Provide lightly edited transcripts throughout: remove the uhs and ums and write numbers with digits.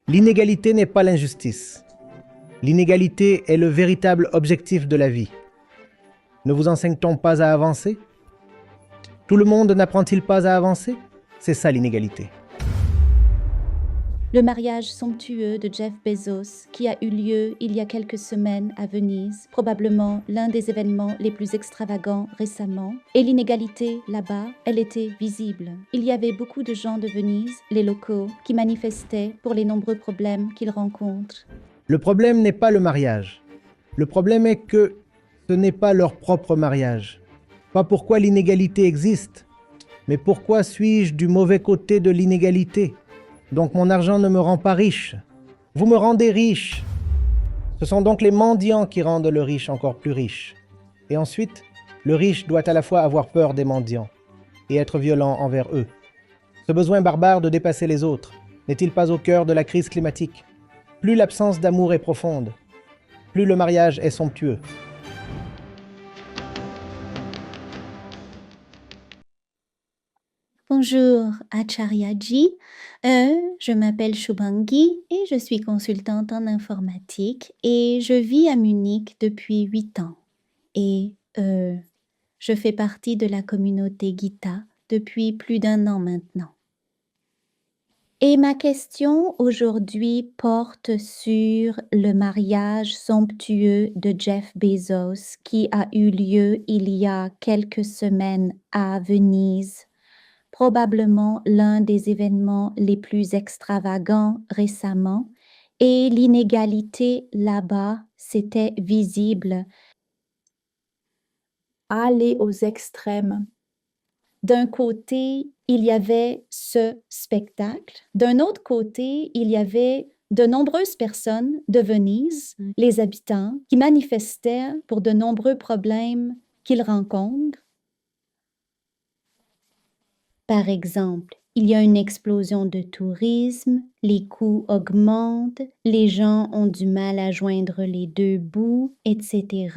L'inégalité n'est pas l'injustice. L'inégalité est le véritable objectif de la vie. Ne vous enseigne-t-on pas à avancer? Tout le monde n'apprend-il pas à avancer? C'est ça l'inégalité. Le mariage somptueux de Jeff Bezos, qui a eu lieu il y a quelques semaines à Venise, probablement l'un des événements les plus extravagants récemment, et l'inégalité là-bas, elle était visible. Il y avait beaucoup de gens de Venise, les locaux, qui manifestaient pour les nombreux problèmes qu'ils rencontrent. Le problème n'est pas le mariage. Le problème est que ce n'est pas leur propre mariage. Pas pourquoi l'inégalité existe, mais pourquoi suis-je du mauvais côté de l'inégalité? Donc mon argent ne me rend pas riche. Vous me rendez riche. Ce sont donc les mendiants qui rendent le riche encore plus riche. Et ensuite, le riche doit à la fois avoir peur des mendiants et être violent envers eux. Ce besoin barbare de dépasser les autres n'est-il pas au cœur de la crise climatique? Plus l'absence d'amour est profonde, plus le mariage est somptueux. Bonjour Acharyaji, je m'appelle Shubhangi et je suis consultante en informatique et je vis à Munich depuis 8 ans. Et je fais partie de la communauté Gita depuis plus d'1 an maintenant. Et ma question aujourd'hui porte sur le mariage somptueux de Jeff Bezos qui a eu lieu il y a quelques semaines à Venise, probablement l'un des événements les plus extravagants récemment, et l'inégalité là-bas, c'était visible. Aller aux extrêmes. D'un côté, il y avait ce spectacle. D'un autre côté, il y avait de nombreuses personnes de Venise, les habitants, qui manifestaient pour de nombreux problèmes qu'ils rencontrent. Par exemple, il y a une explosion de tourisme, les coûts augmentent, les gens ont du mal à joindre les deux bouts, etc.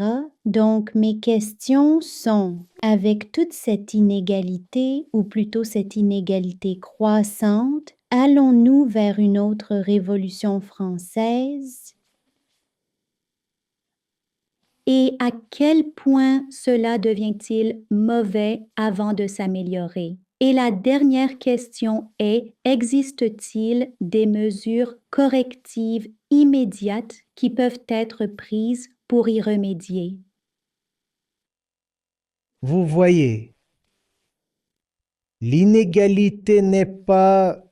Donc, mes questions sont, avec toute cette inégalité, ou plutôt cette inégalité croissante, allons-nous vers une autre révolution française? Et à quel point cela devient-il mauvais avant de s'améliorer? Et la dernière question est, existe-t-il des mesures correctives immédiates qui peuvent être prises pour y remédier? Vous voyez, l'inégalité n'est pas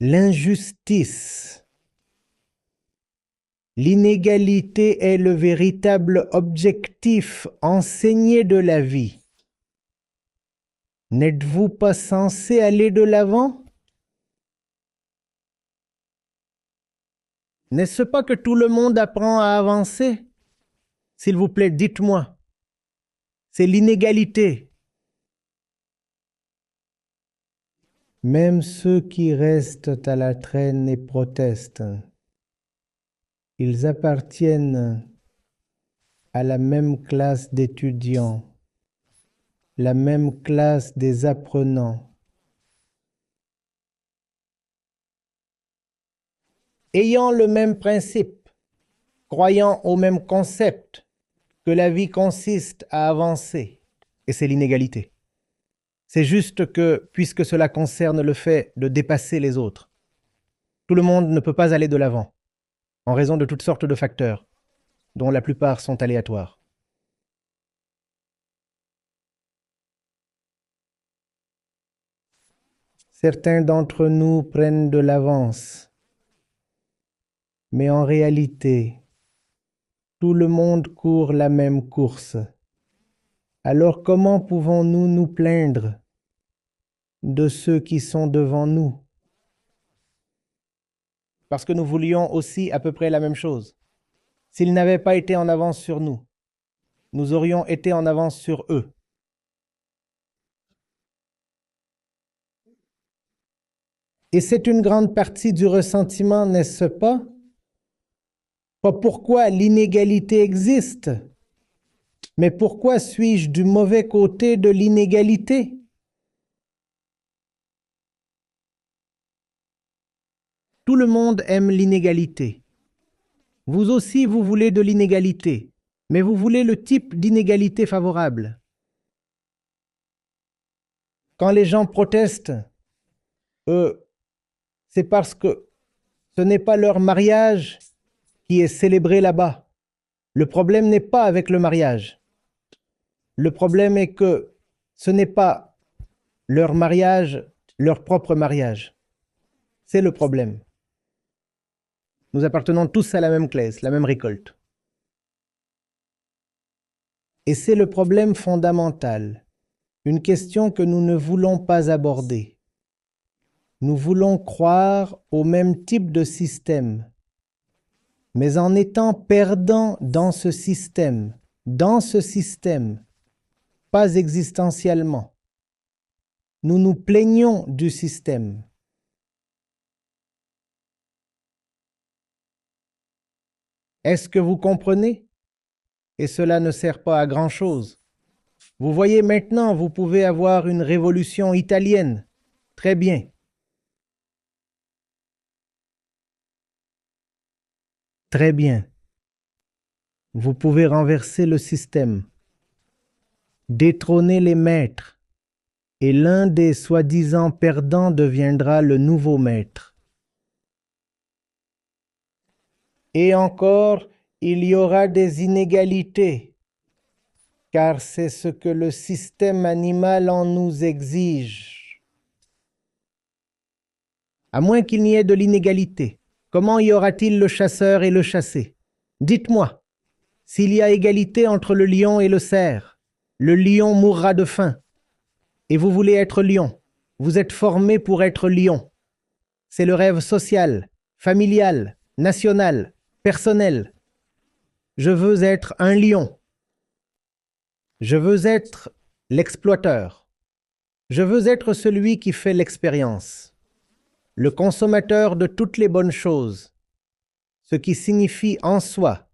l'injustice. L'inégalité est le véritable objectif enseigné de la vie. N'êtes-vous pas censé aller de l'avant? N'est-ce pas que tout le monde apprend à avancer? S'il vous plaît, dites-moi. C'est l'inégalité. Même ceux qui restent à la traîne et protestent, ils appartiennent à la même classe d'étudiants, la même classe des apprenants. Ayant le même principe, croyant au même concept, que la vie consiste à avancer, et c'est l'inégalité. C'est juste que, puisque cela concerne le fait de dépasser les autres, tout le monde ne peut pas aller de l'avant, en raison de toutes sortes de facteurs, dont la plupart sont aléatoires. Certains d'entre nous prennent de l'avance, mais en réalité, tout le monde court la même course. Alors comment pouvons-nous nous plaindre de ceux qui sont devant nous? Parce que nous voulions aussi à peu près la même chose. S'ils n'avaient pas été en avance sur nous, nous aurions été en avance sur eux. Et c'est une grande partie du ressentiment, n'est-ce pas? Pas pourquoi l'inégalité existe, mais pourquoi suis-je du mauvais côté de l'inégalité? Tout le monde aime l'inégalité. Vous aussi, vous voulez de l'inégalité, mais vous voulez le type d'inégalité favorable. Quand les gens protestent, c'est parce que ce n'est pas leur mariage qui est célébré là-bas. Le problème n'est pas avec le mariage. Le problème est que ce n'est pas leur mariage, leur propre mariage. C'est le problème. Nous appartenons tous à la même classe, la même récolte. Et c'est le problème fondamental, une question que nous ne voulons pas aborder. Nous voulons croire au même type de système, mais en étant perdants dans ce système, pas existentiellement. Nous nous plaignons du système. Est-ce que vous comprenez? Et cela ne sert pas à grand-chose. Vous voyez maintenant, vous pouvez avoir une révolution italienne. Très bien. Très bien. Vous pouvez renverser le système, détrôner les maîtres, et l'un des soi-disant perdants deviendra le nouveau maître. Et encore, il y aura des inégalités, car c'est ce que le système animal en nous exige. À moins qu'il n'y ait de l'inégalité, comment y aura-t-il le chasseur et le chassé? Dites-moi, s'il y a égalité entre le lion et le cerf, le lion mourra de faim. Et vous voulez être lion. Vous êtes formé pour être lion. C'est le rêve social, familial, national, personnel. Je veux être un lion. Je veux être l'exploiteur. Je veux être celui qui fait l'expérience, le consommateur de toutes les bonnes choses, ce qui signifie en soi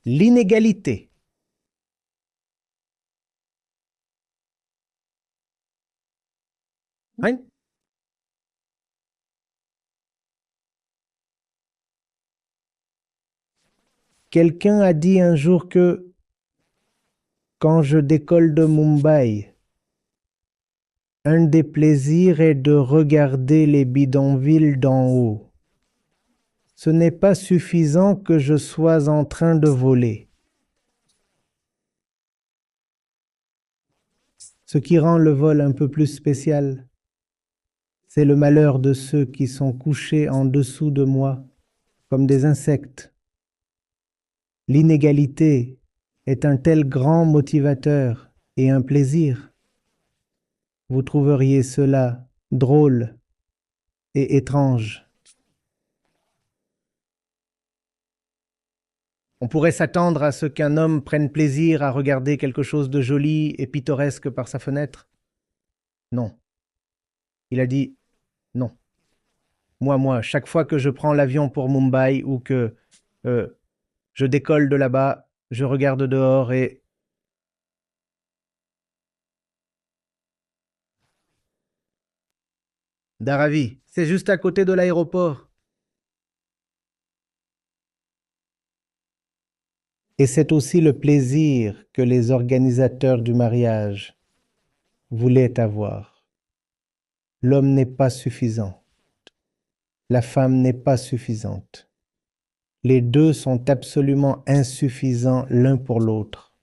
l'inégalité. Hein? Quelqu'un a dit un jour que quand je décolle de Mumbai, un des plaisirs est de regarder les bidonvilles d'en haut. Ce n'est pas suffisant que je sois en train de voler. Ce qui rend le vol un peu plus spécial, c'est le malheur de ceux qui sont couchés en dessous de moi, comme des insectes. L'inégalité est un tel grand motivateur et un plaisir. Vous trouveriez cela drôle et étrange. On pourrait s'attendre à ce qu'un homme prenne plaisir à regarder quelque chose de joli et pittoresque par sa fenêtre. Non. Il a dit non. Moi, chaque fois que je prends l'avion pour Mumbai ou que je décolle de là-bas, je regarde dehors et... Dharavi, c'est juste à côté de l'aéroport. Et c'est aussi le plaisir que les organisateurs du mariage voulaient avoir. L'homme n'est pas suffisant. La femme n'est pas suffisante. Les deux sont absolument insuffisants l'un pour l'autre.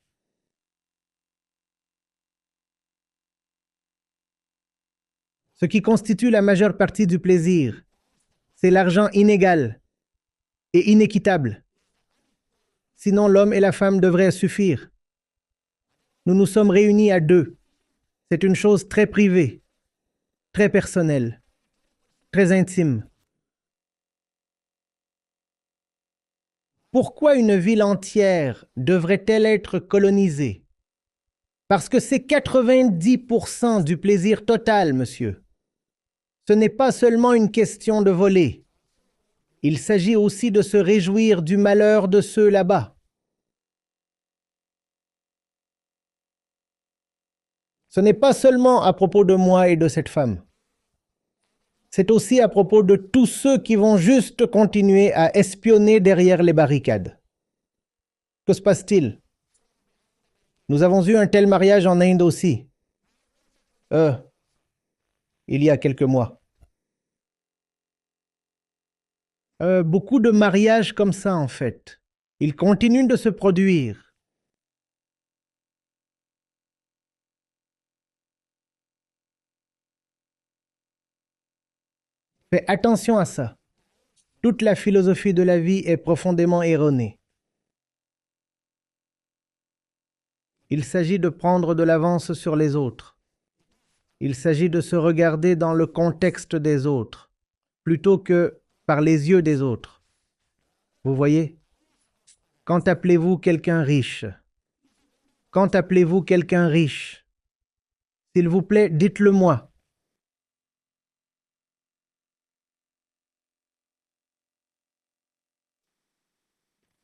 Ce qui constitue la majeure partie du plaisir, c'est l'argent inégal et inéquitable. Sinon, l'homme et la femme devraient suffire. Nous nous sommes réunis à deux. C'est une chose très privée, très personnelle, très intime. Pourquoi une ville entière devrait-elle être colonisée? Parce que c'est 90% du plaisir total, monsieur. Ce n'est pas seulement une question de voler. Il s'agit aussi de se réjouir du malheur de ceux là-bas. Ce n'est pas seulement à propos de moi et de cette femme. C'est aussi à propos de tous ceux qui vont juste continuer à espionner derrière les barricades. Que se passe-t-il? Nous avons eu un tel mariage en Inde aussi. Il y a quelques mois. Beaucoup de mariages comme ça, en fait. Ils continuent de se produire. Fais attention à ça. Toute la philosophie de la vie est profondément erronée. Il s'agit de prendre de l'avance sur les autres. Il s'agit de se regarder dans le contexte des autres, plutôt que par les yeux des autres. Vous voyez? Quand appelez-vous quelqu'un riche? Quand appelez-vous quelqu'un riche? S'il vous plaît, dites-le moi.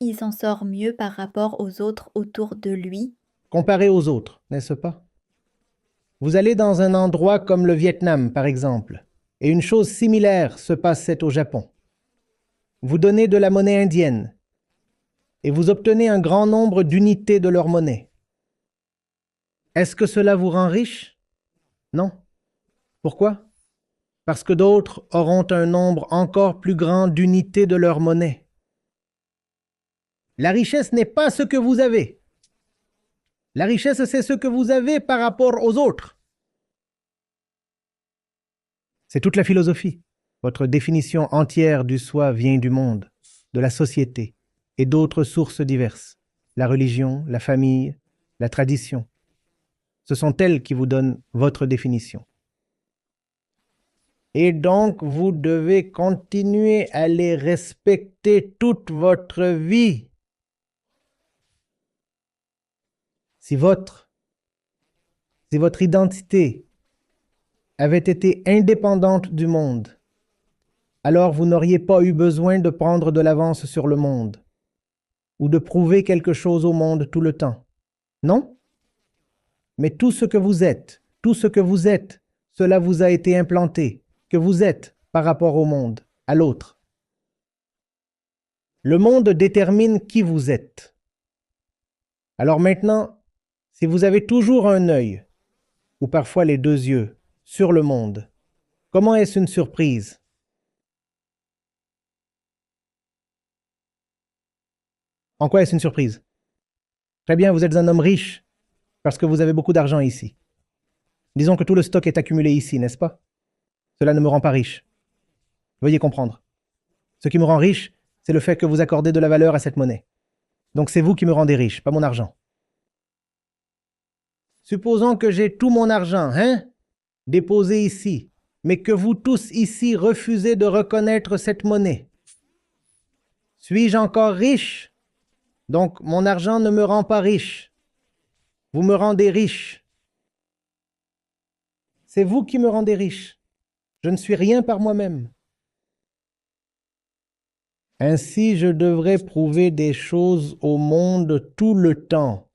Il s'en sort mieux par rapport aux autres autour de lui. Comparé aux autres, n'est-ce pas? Vous allez dans un endroit comme le Vietnam, par exemple, et une chose similaire se passait au Japon. Vous donnez de la monnaie indienne, et vous obtenez un grand nombre d'unités de leur monnaie. Est-ce que cela vous rend riche? Non. Pourquoi? Parce que d'autres auront un nombre encore plus grand d'unités de leur monnaie. La richesse n'est pas ce que vous avez. La richesse, c'est ce que vous avez par rapport aux autres. C'est toute la philosophie. Votre définition entière du soi vient du monde, de la société et d'autres sources diverses. La religion, la famille, la tradition. Ce sont elles qui vous donnent votre définition. Et donc, vous devez continuer à les respecter toute votre vie. Si votre identité avait été indépendante du monde, alors vous n'auriez pas eu besoin de prendre de l'avance sur le monde ou de prouver quelque chose au monde tout le temps. Non? Mais tout ce que vous êtes, cela vous a été implanté, que vous êtes par rapport au monde, à l'autre. Le monde détermine qui vous êtes. Alors maintenant, si vous avez toujours un œil, ou parfois les deux yeux, sur le monde, comment est-ce une surprise? En quoi est-ce une surprise? Très bien, vous êtes un homme riche, parce que vous avez beaucoup d'argent ici. Disons que tout le stock est accumulé ici, n'est-ce pas? Cela ne me rend pas riche. Veuillez comprendre. Ce qui me rend riche, c'est le fait que vous accordez de la valeur à cette monnaie. Donc c'est vous qui me rendez riche, pas mon argent. Supposons que j'ai tout mon argent, déposé ici, mais que vous tous ici refusez de reconnaître cette monnaie. Suis-je encore riche? Donc mon argent ne me rend pas riche. Vous me rendez riche. C'est vous qui me rendez riche. Je ne suis rien par moi-même. Ainsi, je devrais prouver des choses au monde tout le temps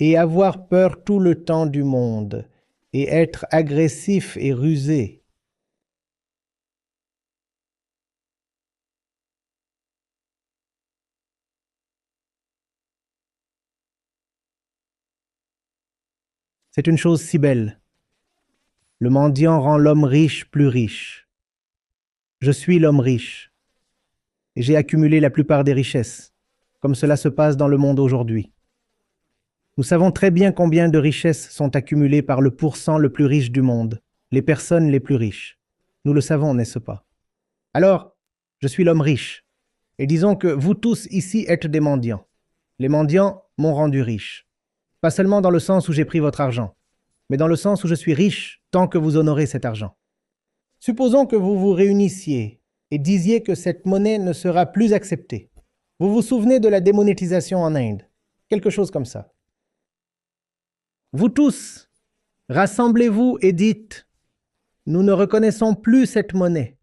et avoir peur tout le temps du monde et être agressif et rusé. C'est une chose si belle. Le mendiant rend l'homme riche plus riche. Je suis l'homme riche et j'ai accumulé la plupart des richesses, comme cela se passe dans le monde aujourd'hui. Nous savons très bien combien de richesses sont accumulées par le pourcent le plus riche du monde, les personnes les plus riches. Nous le savons, n'est-ce pas? Alors, je suis l'homme riche, et disons que vous tous ici êtes des mendiants. Les mendiants m'ont rendu riche. Pas seulement dans le sens où j'ai pris votre argent, mais dans le sens où je suis riche tant que vous honorez cet argent. Supposons que vous vous réunissiez et disiez que cette monnaie ne sera plus acceptée. Vous vous souvenez de la démonétisation en Inde, quelque chose comme ça. Vous tous, rassemblez-vous et dites « Nous ne reconnaissons plus cette monnaie.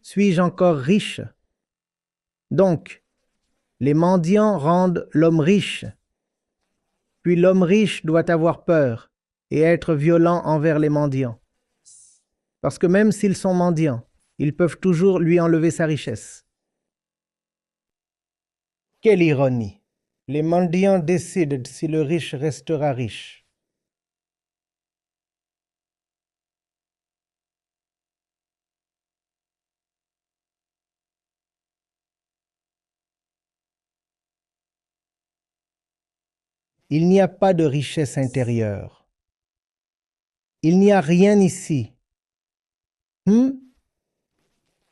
Suis-je encore riche ?» Donc, les mendiants rendent l'homme riche. Puis l'homme riche doit avoir peur et être violent envers les mendiants. Parce que même s'ils sont mendiants, ils peuvent toujours lui enlever sa richesse. Quelle ironie! Les mendiants décident si le riche restera riche. Il n'y a pas de richesse intérieure. Il n'y a rien ici.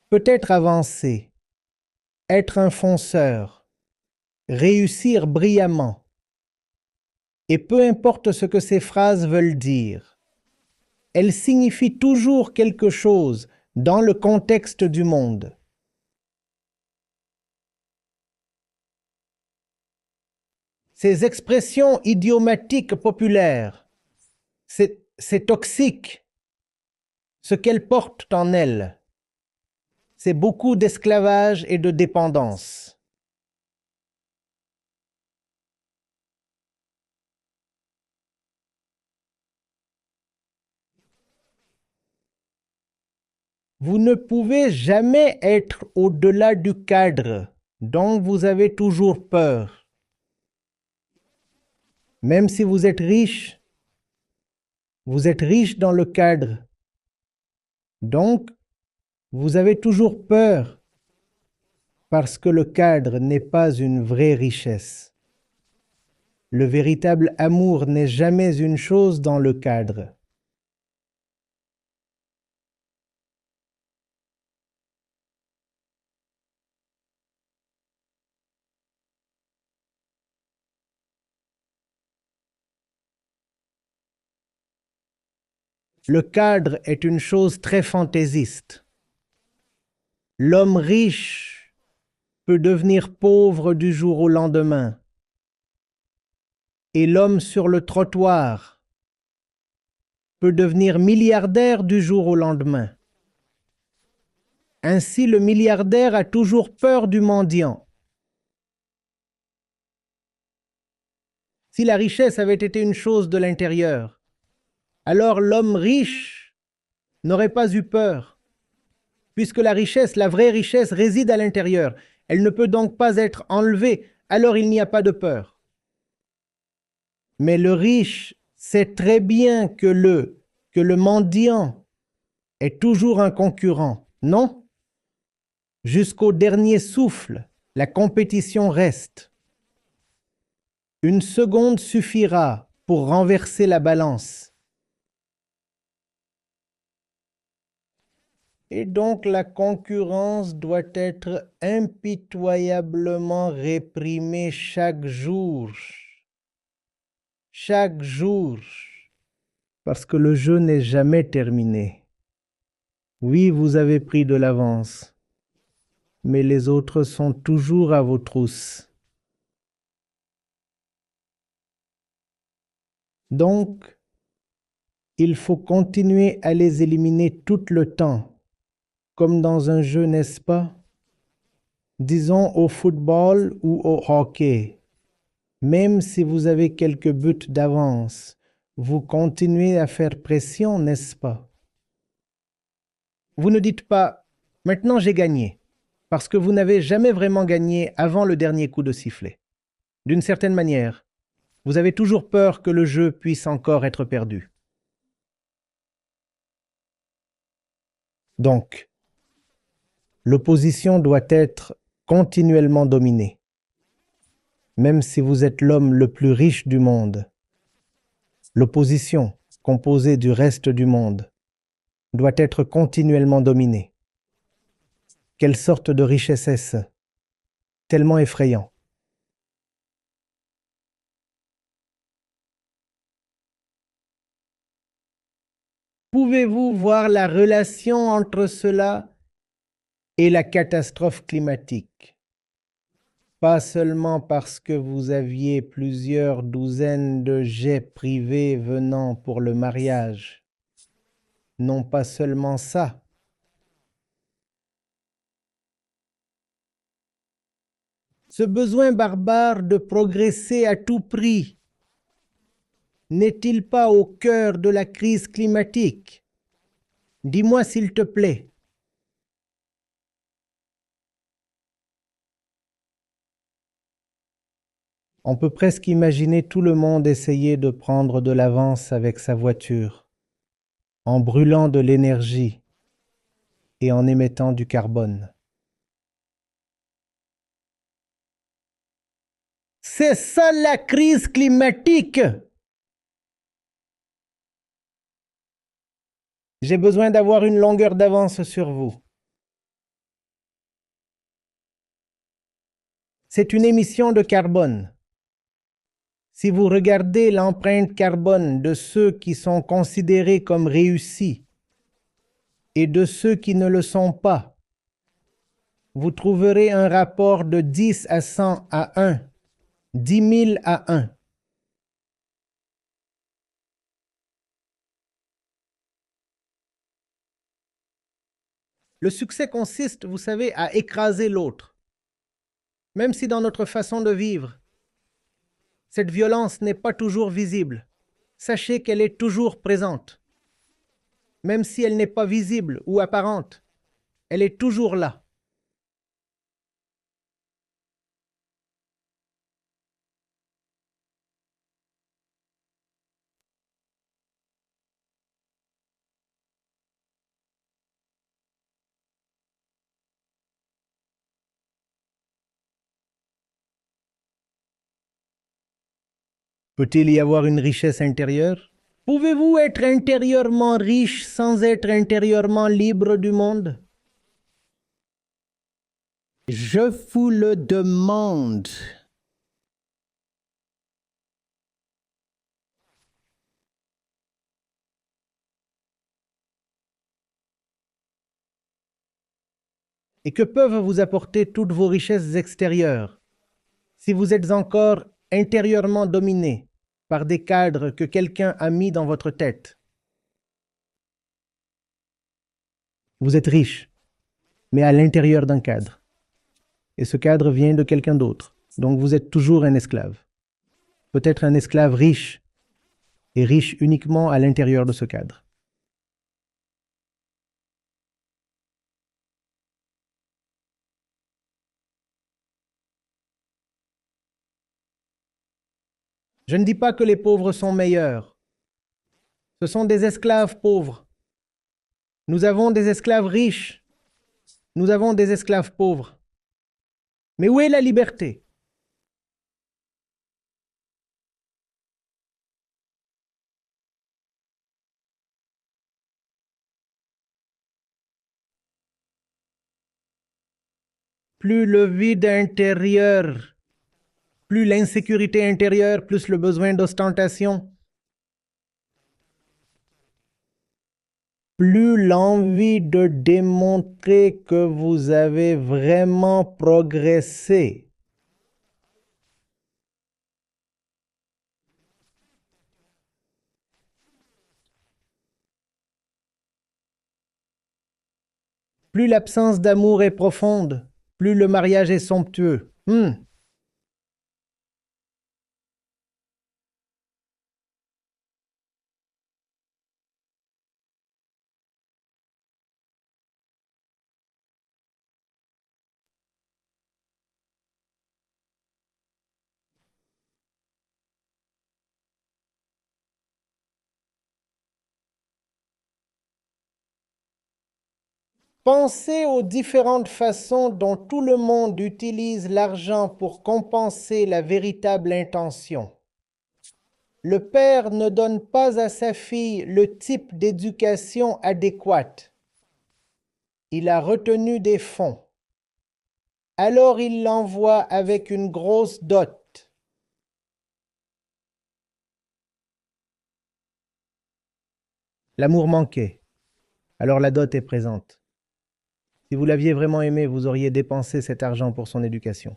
Peut-être avancer, être un fonceur, réussir brillamment. Et peu importe ce que ces phrases veulent dire, elles signifient toujours quelque chose dans le contexte du monde. Ces expressions idiomatiques populaires, c'est toxique. Ce qu'elles portent en elles, c'est beaucoup d'esclavage et de dépendance. Vous ne pouvez jamais être au-delà du cadre, donc vous avez toujours peur. Même si vous êtes riche dans le cadre. Donc, vous avez toujours peur parce que le cadre n'est pas une vraie richesse. Le véritable amour n'est jamais une chose dans le cadre. Le cadre est une chose très fantaisiste. L'homme riche peut devenir pauvre du jour au lendemain. Et l'homme sur le trottoir peut devenir milliardaire du jour au lendemain. Ainsi, le milliardaire a toujours peur du mendiant. Si la richesse avait été une chose de l'intérieur, alors l'homme riche n'aurait pas eu peur, puisque la richesse, la vraie richesse, réside à l'intérieur. Elle ne peut donc pas être enlevée, alors il n'y a pas de peur. Mais le riche sait très bien que le mendiant est toujours un concurrent, non? Jusqu'au dernier souffle, la compétition reste. Une seconde suffira pour renverser la balance. Et donc la concurrence doit être impitoyablement réprimée chaque jour. Chaque jour. Parce que le jeu n'est jamais terminé. Oui, vous avez pris de l'avance, mais les autres sont toujours à vos trousses. Donc, il faut continuer à les éliminer tout le temps. Comme dans un jeu, n'est-ce pas? Disons au football ou au hockey. Même si vous avez quelques buts d'avance, vous continuez à faire pression, n'est-ce pas? Vous ne dites pas « maintenant j'ai gagné », parce que vous n'avez jamais vraiment gagné avant le dernier coup de sifflet. D'une certaine manière, vous avez toujours peur que le jeu puisse encore être perdu. Donc, l'opposition doit être continuellement dominée. Même si vous êtes l'homme le plus riche du monde, l'opposition, composée du reste du monde, doit être continuellement dominée. Quelle sorte de richesse est-ce? Tellement effrayant. Pouvez-vous voir la relation entre cela et la catastrophe climatique? Pas seulement parce que vous aviez plusieurs douzaines de jets privés venant pour le mariage. Non, pas seulement ça. Ce besoin barbare de progresser à tout prix n'est-il pas au cœur de la crise climatique? Dis-moi s'il te plaît. On peut presque imaginer tout le monde essayer de prendre de l'avance avec sa voiture, en brûlant de l'énergie et en émettant du carbone. C'est ça la crise climatique! J'ai besoin d'avoir une longueur d'avance sur vous. C'est une émission de carbone. Si vous regardez l'empreinte carbone de ceux qui sont considérés comme réussis et de ceux qui ne le sont pas, vous trouverez un rapport de 10 à 100 à 1, 10 000 à 1. Le succès consiste, vous savez, à écraser l'autre. Même si dans notre façon de vivre, cette violence n'est pas toujours visible, sachez qu'elle est toujours présente. Même si elle n'est pas visible ou apparente, elle est toujours là. Peut-il y avoir une richesse intérieure? Pouvez-vous être intérieurement riche sans être intérieurement libre du monde? Je vous le demande. Et que peuvent vous apporter toutes vos richesses extérieures si vous êtes encore intérieurement dominé par des cadres que quelqu'un a mis dans votre tête? Vous êtes riche, mais à l'intérieur d'un cadre. Et ce cadre vient de quelqu'un d'autre. Donc vous êtes toujours un esclave. Peut-être un esclave riche, et riche uniquement à l'intérieur de ce cadre. Je ne dis pas que les pauvres sont meilleurs. Ce sont des esclaves pauvres. Nous avons des esclaves riches. Nous avons des esclaves pauvres. Mais où est la liberté? Plus le vide intérieur, plus l'insécurité intérieure, plus le besoin d'ostentation, plus l'envie de démontrer que vous avez vraiment progressé. Plus l'absence d'amour est profonde, plus le mariage est somptueux. Pensez aux différentes façons dont tout le monde utilise l'argent pour compenser la véritable intention. Le père ne donne pas à sa fille le type d'éducation adéquate. Il a retenu des fonds. Alors il l'envoie avec une grosse dot. L'amour manquait. Alors la dot est présente. Si vous l'aviez vraiment aimé, vous auriez dépensé cet argent pour son éducation.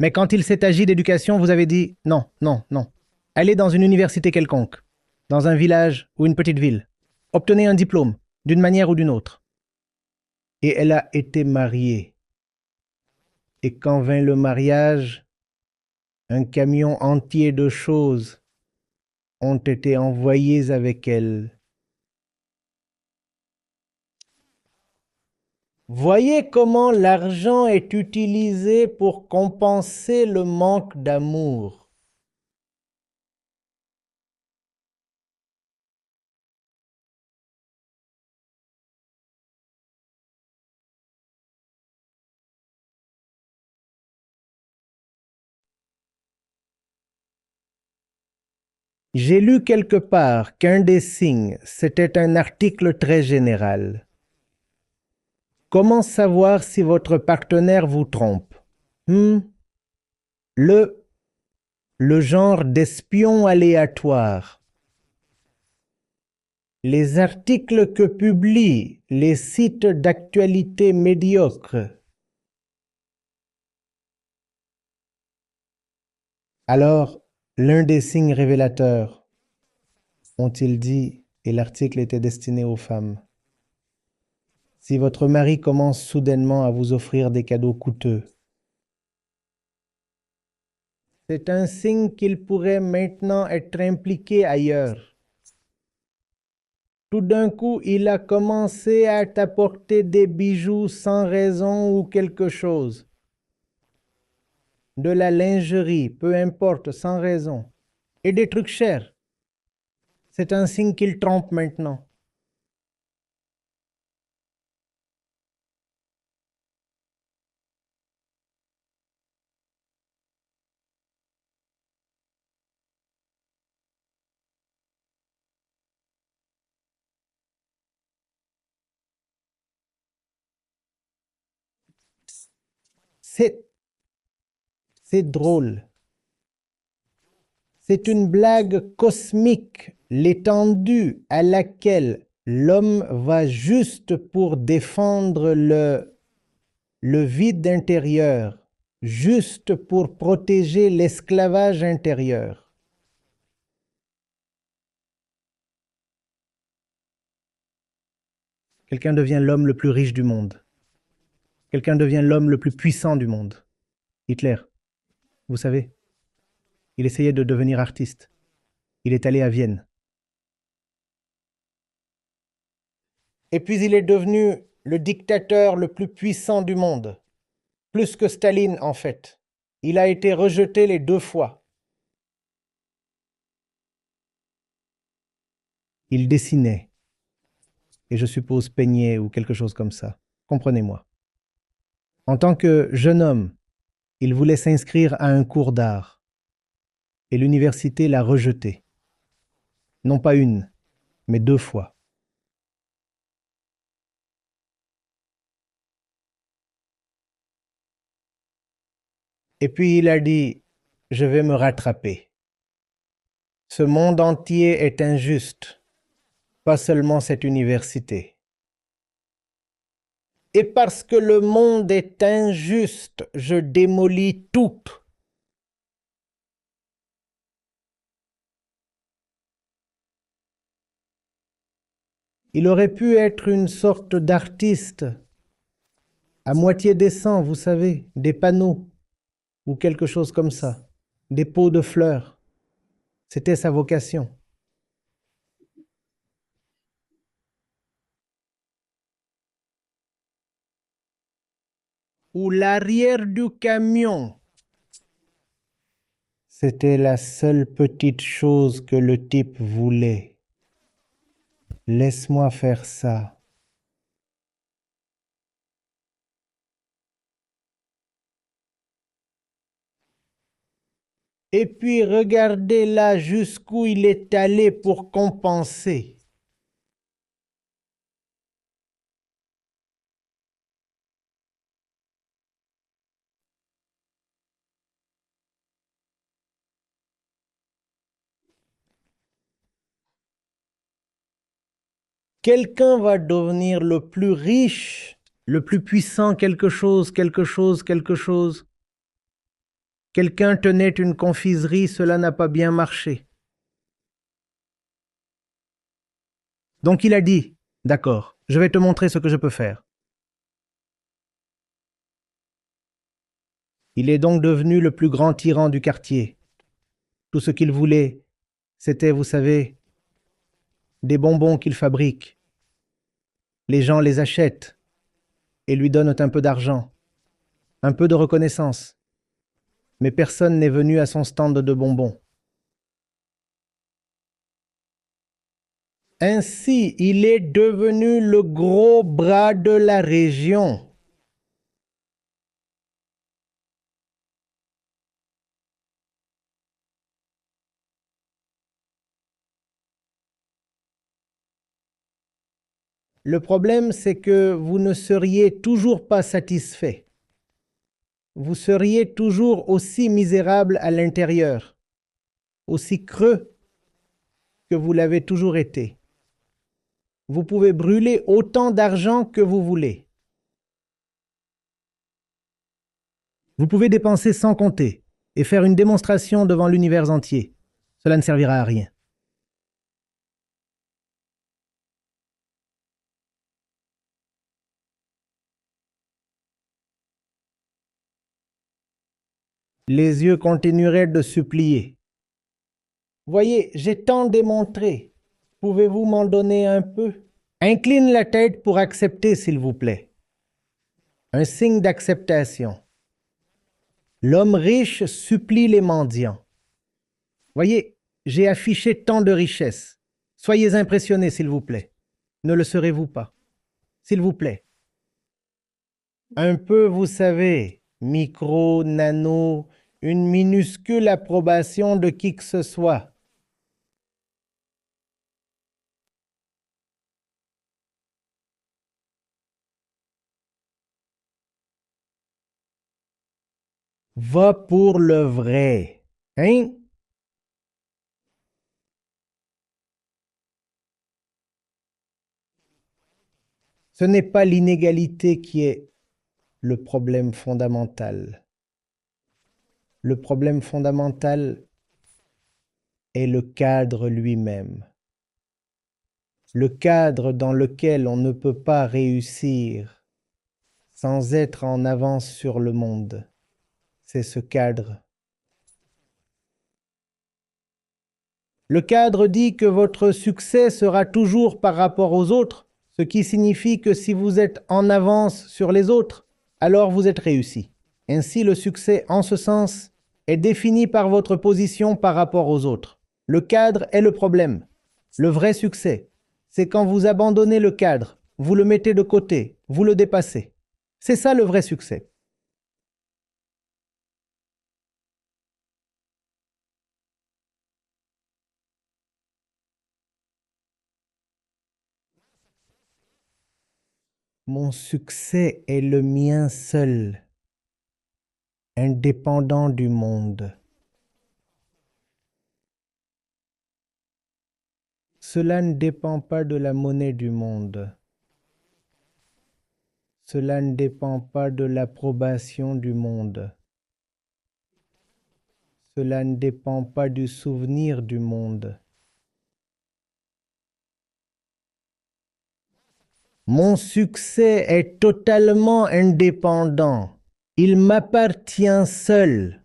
Mais quand il s'est agi d'éducation, vous avez dit non, non, non. Allez dans une université quelconque, dans un village ou une petite ville. Obtenez un diplôme, d'une manière ou d'une autre. Et elle a été mariée. Et quand vint le mariage, un camion entier de choses ont été envoyées avec elle Voyez comment l'argent est utilisé pour compenser le manque d'amour. J'ai lu quelque part qu'un des signes, c'était un article très général. Comment savoir si votre partenaire vous trompe? Le genre d'espion aléatoire. Les articles que publient les sites d'actualité médiocres. Alors, l'un des signes révélateurs, ont-ils dit, et l'article était destiné aux femmes. Si votre mari commence soudainement à vous offrir des cadeaux coûteux, c'est un signe qu'il pourrait maintenant être impliqué ailleurs. Tout d'un coup, il a commencé à t'apporter des bijoux sans raison ou quelque chose. De la lingerie, peu importe, sans raison. Et des trucs chers. C'est un signe qu'il trompe maintenant. C'est drôle. C'est une blague cosmique, l'étendue à laquelle l'homme va juste pour défendre le vide intérieur, juste pour protéger l'esclavage intérieur. Quelqu'un devient l'homme le plus riche du monde. Quelqu'un devient l'homme le plus puissant du monde. Hitler, vous savez, il essayait de devenir artiste. Il est allé à Vienne. Et puis il est devenu le dictateur le plus puissant du monde. Plus que Staline, en fait. Il a été rejeté les 2 fois. Il dessinait. Et je suppose peignait ou quelque chose comme ça. Comprenez-moi. En tant que jeune homme, il voulait s'inscrire à un cours d'art. Et l'université l'a rejeté. Non pas 1, mais 2 fois. Et puis il a dit, je vais me rattraper. Ce monde entier est injuste, pas seulement cette université. Et parce que le monde est injuste, je démolis tout. Il aurait pu être une sorte d'artiste, à moitié décent, vous savez, des panneaux, ou quelque chose comme ça, des pots de fleurs. C'était sa vocation. Ou l'arrière du camion. C'était la seule petite chose que le type voulait. Laisse-moi faire ça. Et puis regardez là jusqu'où il est allé pour compenser. Quelqu'un va devenir le plus riche, le plus puissant, quelque chose, quelque chose, quelque chose. Quelqu'un tenait une confiserie, cela n'a pas bien marché. Donc il a dit, d'accord, je vais te montrer ce que je peux faire. Il est donc devenu le plus grand tyran du quartier. Tout ce qu'il voulait, c'était, vous savez, des bonbons qu'il fabrique. Les gens les achètent. et lui donnent un peu d'argent, un peu de reconnaissance. Mais personne n'est venu à son stand de bonbons. Ainsi, il est devenu le gros bras de la région. Le problème, c'est que vous ne seriez toujours pas satisfait. Vous seriez toujours aussi misérable à l'intérieur, aussi creux que vous l'avez toujours été. Vous pouvez brûler autant d'argent que vous voulez. Vous pouvez dépenser sans compter et faire une démonstration devant l'univers entier. Cela ne servira à rien. Les yeux continueraient de supplier. Voyez, j'ai tant démontré. Pouvez-vous m'en donner un peu? Incline la tête pour accepter, s'il vous plaît. Un signe d'acceptation. L'homme riche supplie les mendiants. Voyez, j'ai affiché tant de richesses. Soyez impressionnés, s'il vous plaît. Ne le serez-vous pas? S'il vous plaît. Un peu, vous savez, micro, nano, une minuscule approbation de qui que ce soit. Va pour le vrai. Hein? Ce n'est pas l'inégalité qui est le problème fondamental. Le problème fondamental est le cadre lui-même. Le cadre dans lequel on ne peut pas réussir sans être en avance sur le monde. C'est ce cadre. Le cadre dit que votre succès sera toujours par rapport aux autres, ce qui signifie que si vous êtes en avance sur les autres, alors vous êtes réussi. Ainsi, le succès, en ce sens, est défini par votre position par rapport aux autres. Le cadre est le problème. Le vrai succès, c'est quand vous abandonnez le cadre, vous le mettez de côté, vous le dépassez. C'est ça le vrai succès. Mon succès est le mien seul, indépendant du monde. Cela ne dépend pas de la monnaie du monde. Cela ne dépend pas de l'approbation du monde. Cela ne dépend pas du souvenir du monde. Mon succès est totalement indépendant. Il m'appartient seul.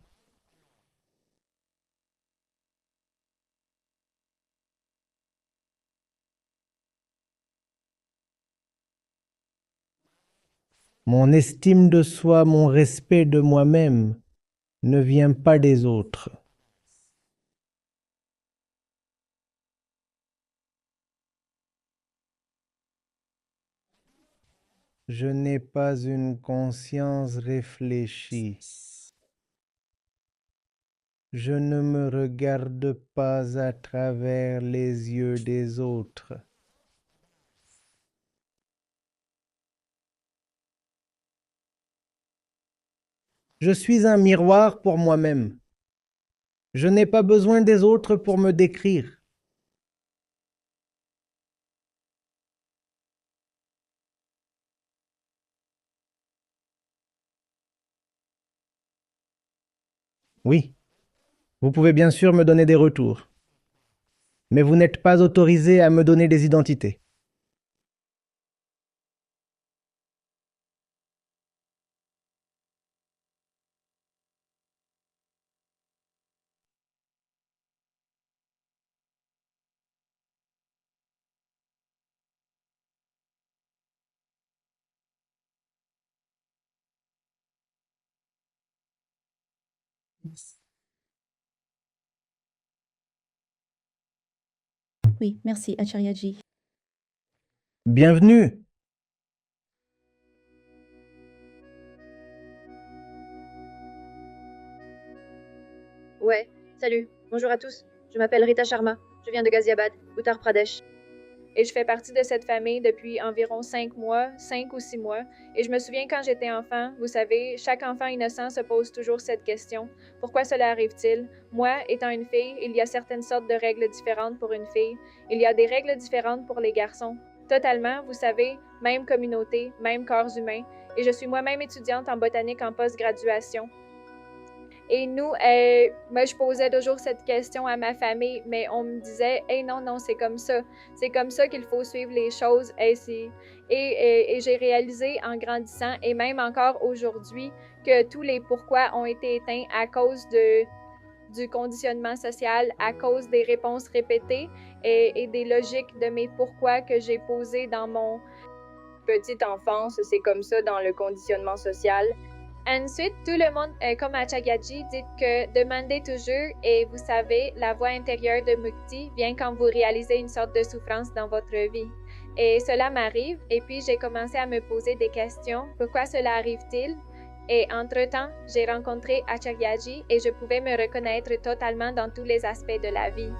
Mon estime de soi, mon respect de moi-même ne vient pas des autres. Je n'ai pas une conscience réfléchie. Je ne me regarde pas à travers les yeux des autres. Je suis un miroir pour moi-même. Je n'ai pas besoin des autres pour me décrire. Oui, vous pouvez bien sûr me donner des retours, mais vous n'êtes pas autorisé à me donner des identités. Oui, merci, Acharyaji. Bienvenue. Ouais, salut, bonjour à tous. Je m'appelle Rita Sharma. Je viens de Ghaziabad, Uttar Pradesh. Et je fais partie de cette famille depuis environ 5 mois, 5 ou 6 mois. Et je me souviens quand j'étais enfant, vous savez, chaque enfant innocent se pose toujours cette question. Pourquoi cela arrive-t-il? Moi, étant une fille, il y a certaines sortes de règles différentes pour une fille. Il y a des règles différentes pour les garçons. Totalement, vous savez, même communauté, même corps humain. Et je suis moi-même étudiante en botanique en post-graduation. Et nous, moi, je posais toujours cette question à ma famille, mais on me disait, hey, non, non, c'est comme ça. C'est comme ça qu'il faut suivre les choses. Et j'ai réalisé en grandissant, et même encore aujourd'hui, que tous les pourquoi ont été éteints à cause du conditionnement social, à cause des réponses répétées et des logiques de mes pourquoi que j'ai posées dans mon petite enfance. C'est comme ça dans le conditionnement social. Ensuite, tout le monde, comme Acharyaji, dit que demandez toujours et vous savez, la voix intérieure de Mukti vient quand vous réalisez une sorte de souffrance dans votre vie. Et cela m'arrive et puis j'ai commencé à me poser des questions. Pourquoi cela arrive-t-il? Et entre-temps, j'ai rencontré Acharyaji et je pouvais me reconnaître totalement dans tous les aspects de la vie.